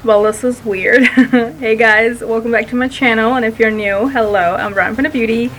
Well, this is weird. Hey guys, welcome back to my channel, and if you're new, hello, I'm FentyBeauty,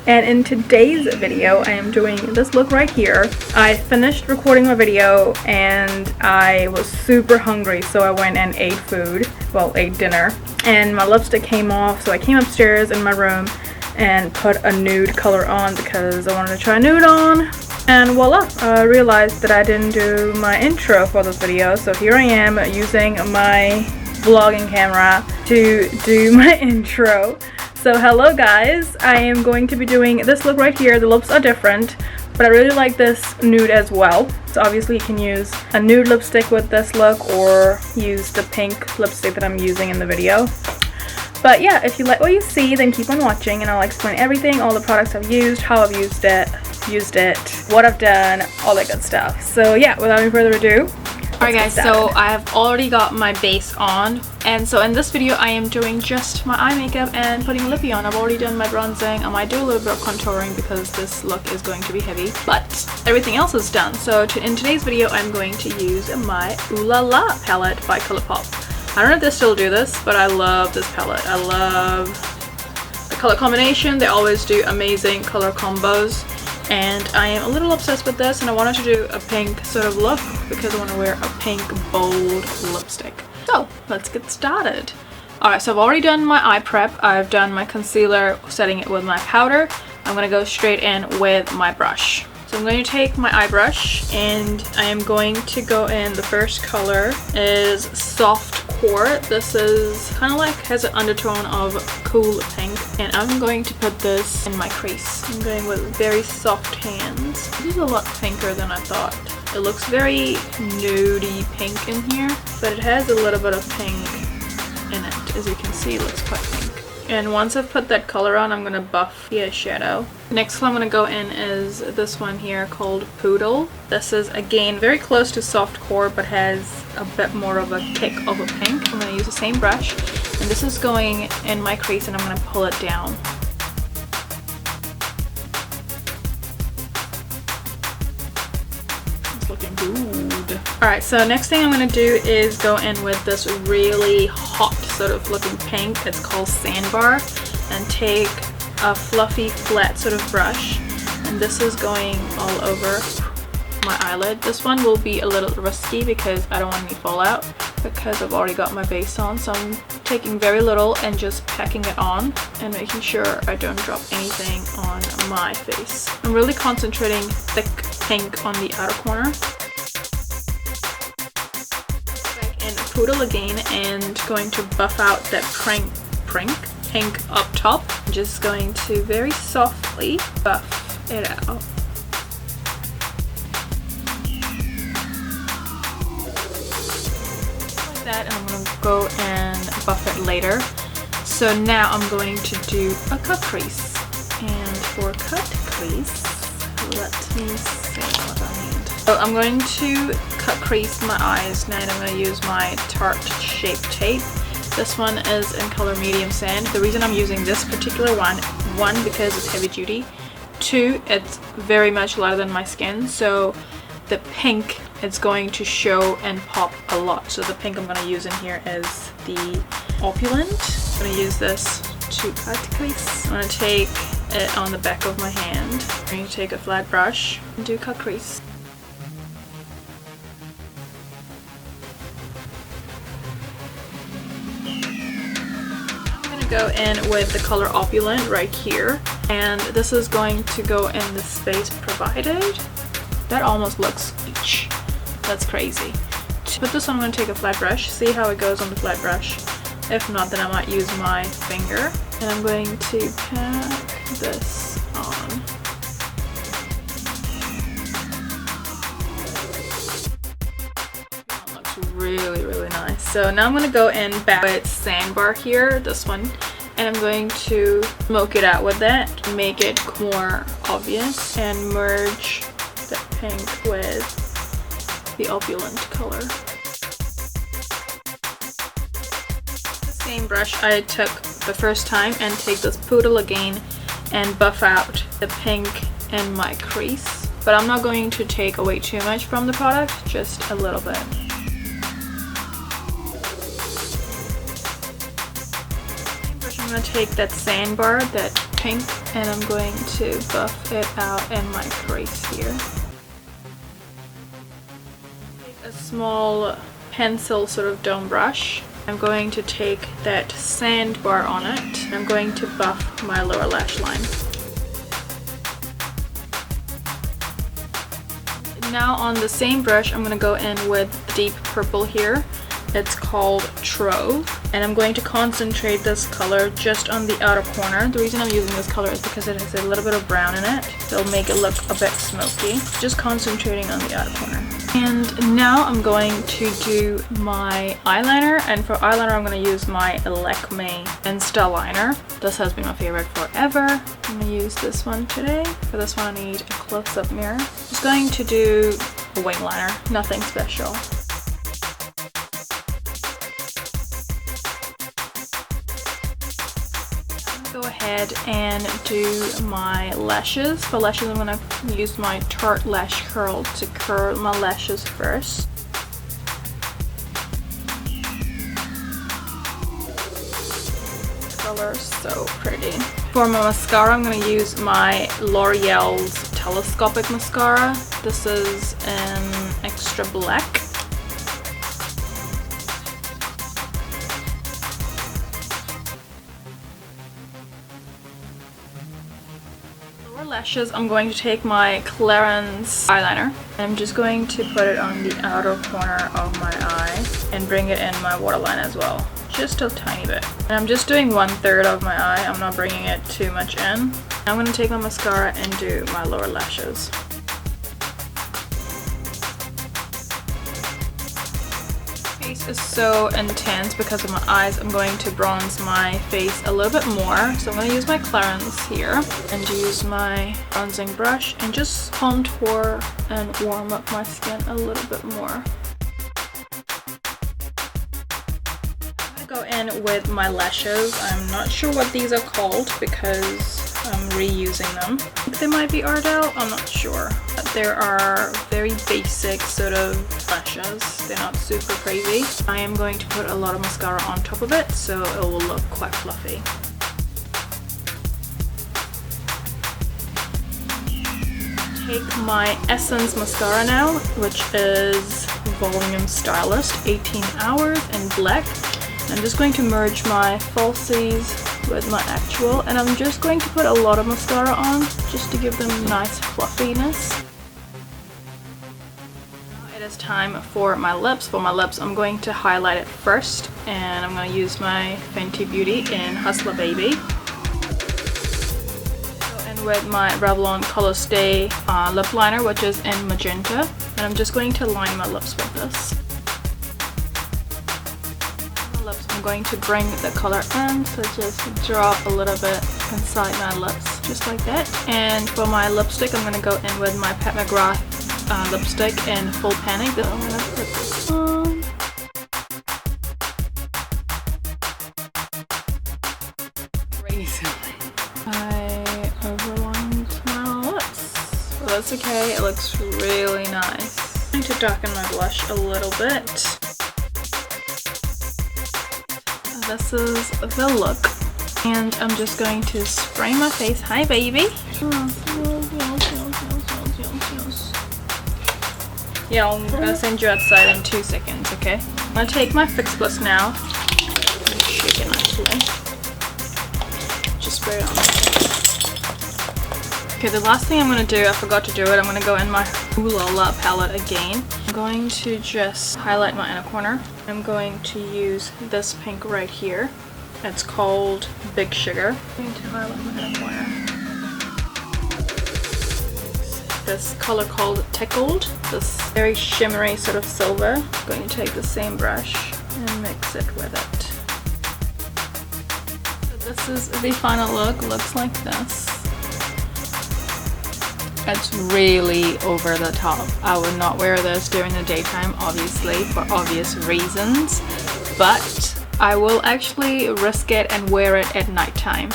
and in today's video I am doing this look right here. I finished recording my video and I was super hungry, so I went and ate food, well, ate dinner, and my lipstick came off, so I came upstairs in my room and put a nude color on because I wanted to try nude on. And voila, I realized that I didn't do my intro for this video, so here I am using my vlogging camera to do my intro. So hello guys, I am going to be doing this look right here. The lips are different, but I really like this nude as well. So obviously you can use a nude lipstick with this look or use the pink lipstick that I'm using in the video. But yeah, if you like what you see, then keep on watching and I'll explain everything, all the products I've used, how I've used it, what I've done, all that good stuff. So yeah, without any further ado, alright guys, so I have already got my base on, and so in this video I am doing just my eye makeup and putting lippy on. I've already done my bronzing. I might do a little bit of contouring because this look is going to be heavy, but everything else is done. So in today's video I'm going to use my Ooh La La palette by Colourpop. I don't know if they still do this, but I love this palette. I love the color combination. They always do amazing color combos. And I am a little obsessed with this, and I wanted to do a pink sort of look because I want to wear a pink bold lipstick. So let's get started. Alright, so I've already done my eye prep. I've done my concealer, setting it with my powder. I'm going to go straight in with my brush. So I'm going to take my eye brush and I am going to go in. The first color is Soft Core. This is kind of like has an undertone of cool pink, and I'm going to put this in my crease. I'm going with very soft hands. This is a lot pinker than I thought. It looks very nudie pink in here, but it has a little bit of pink in it. As you can see, it looks quite pink. And once I've put that color on, I'm going to buff the eyeshadow. Next one I'm going to go in is this one here called Poodle. This is again very close to Soft Core but has a bit more of a kick of a pink. I'm going to use the same brush, and this is going in my crease and I'm going to pull it down. It's looking good. Alright, so next thing I'm going to do is go in with this really hot sort of looking pink. It's called Sandbar, and take a fluffy flat sort of brush, and this is going all over my eyelid. This one will be a little risky because I don't want any fallout because I've already got my base on, so I'm taking very little and just packing it on and making sure I don't drop anything on my face. I'm really concentrating thick pink on the outer corner. Poodle again and going to buff out that pink up top. I'm just going to very softly buff it out. Like that, and I'm going to go and buff it later. So now I'm going to do a cut crease. And for cut crease, let me see what I need. So I'm going to cut crease my eyes now, and I'm going to use my Tarte Shape Tape. This one is in color medium sand. The reason I'm using this particular one, because it's heavy duty, 2, it's very much lighter than my skin, so the pink is going to show and pop a lot. So the pink I'm going to use in here is the Opulent. I'm going to use this to cut crease. I'm going to take it on the back of my hand. I'm going to take a flat brush and do cut crease. Go in with the color Opulent right here, and this is going to go in the space provided. That almost looks peach. That's crazy. To put this on, I'm going to take a flat brush, see how it goes on the flat brush. If not, then I might use my finger, and I'm going to pack this on. That looks really nice. So now I'm going to go in back with Sandbar here, this one, and I'm going to smoke it out with that, make it more obvious, and merge the pink with the Opulent color. The same brush I took the first time, and take this Poodle again and buff out the pink in my crease. But I'm not going to take away too much from the product, just a little bit. gonna take that sandbar, that pink, and I'm going to buff it out in my crease here. Take a small pencil sort of dome brush. I'm going to take that sandbar on it. I'm going to buff my lower lash line. Now on the same brush, I'm going to go in with deep purple here. It's called Trove, and I'm going to concentrate this color just on the outer corner. The reason I'm using this color is because it has a little bit of brown in it. It'll make it look a bit smoky. Just concentrating on the outer corner. And now I'm going to do my eyeliner, and for eyeliner I'm going to use my Lakme Insta liner. This has been my favorite forever. I'm going to use this one today. For this one I need a close-up mirror. Just going to do a wing liner, nothing special. Go ahead and do my lashes. For lashes, I'm going to use my Tarte lash curl to curl my lashes first. Color so pretty. For my mascara, I'm going to use my L'Oreal's Telescopic mascara. This is an extra black. Lashes, I'm going to take my Clarins eyeliner. I'm just going to put it on the outer corner of my eye and bring it in my waterline as well, just a tiny bit. And I'm just doing 1/3 of my eye. I'm not bringing it too much in. I'm going to take my mascara and do my lower lashes. Face is so intense because of my eyes. I'm going to bronze my face a little bit more, so I'm going to use my Clarins here and use my bronzing brush and just contour and warm up my skin a little bit more. I'm going to go in with my lashes. I'm not sure what these are called because I'm reusing them. They might be Ardell, I'm not sure. But there are very basic sort of lashes. They're not super crazy. I am going to put a lot of mascara on top of it, so it will look quite fluffy. Take my Essence mascara now, which is Volume Stylist 18 Hours in black. I'm just going to merge my falsies with my actual, and I'm just going to put a lot of mascara on just to give them nice fluffiness. Now it is time for my lips. For my lips, I'm going to highlight it first, and I'm going to use my Fenty Beauty in Hustla Baby. Go in with my Revlon Color Stay lip liner, which is in magenta, and I'm just going to line my lips with this. I'm going to bring the color in, so just drop a little bit inside my lips, just like that. And for my lipstick, I'm going to go in with my Pat McGrath lipstick in Full Panic. Then I'm going to put this on. Crazy. I overlined my lips, but that's okay. It looks really nice. I'm going to darken my blush a little bit. This is the look, and I'm just going to spray my face. Hi baby! Yeah, I'm gonna send you outside in 2 seconds, okay? I'm gonna take my Fix Plus now and shake it nicely. Just spray it on my face. Okay, the last thing I'm gonna do, I forgot to do it, I'm gonna go in my Hustla palette again. I'm going to just highlight my inner corner. I'm going to use this pink right here. It's called Big Sugar. I'm going to highlight my inner corner. This color called Tickled. This very shimmery sort of silver. I'm going to take the same brush and mix it with it. So this is the final look. Looks like this. It's really over the top. I would not wear this during the daytime, obviously, for obvious reasons, but I will actually risk it and wear it at nighttime.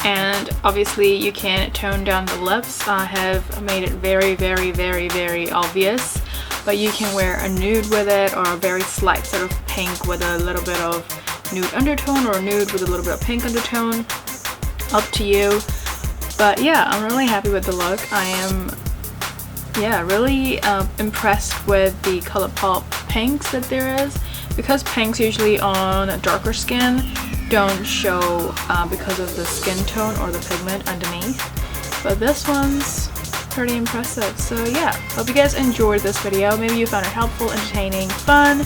And obviously you can tone down the lips. I have made it very, very, very, very obvious, but you can wear a nude with it or a very slight sort of pink with a little bit of nude undertone or nude with a little bit of pink undertone. Up to you. But yeah, I'm really happy with the look. I am, yeah, really impressed with the Colourpop pinks that there is, because pinks usually on darker skin don't show because of the skin tone or the pigment underneath, but this one's pretty impressive. So yeah, hope you guys enjoyed this video. Maybe you found it helpful, entertaining, fun.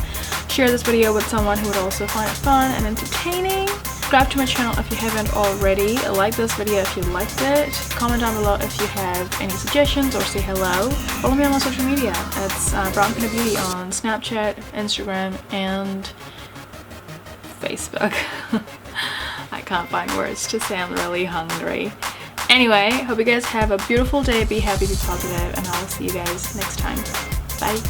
Share this video with someone who would also find it fun and entertaining. Subscribe to my channel if you haven't already. Like this video if you liked it. Comment down below if you have any suggestions or say hello. Follow me on my social media. It's FentyBeauty on Snapchat, Instagram, and Facebook. I can't find words to say, I'm really hungry. Anyway, hope you guys have a beautiful day. Be happy, be positive, and I'll see you guys next time. Bye.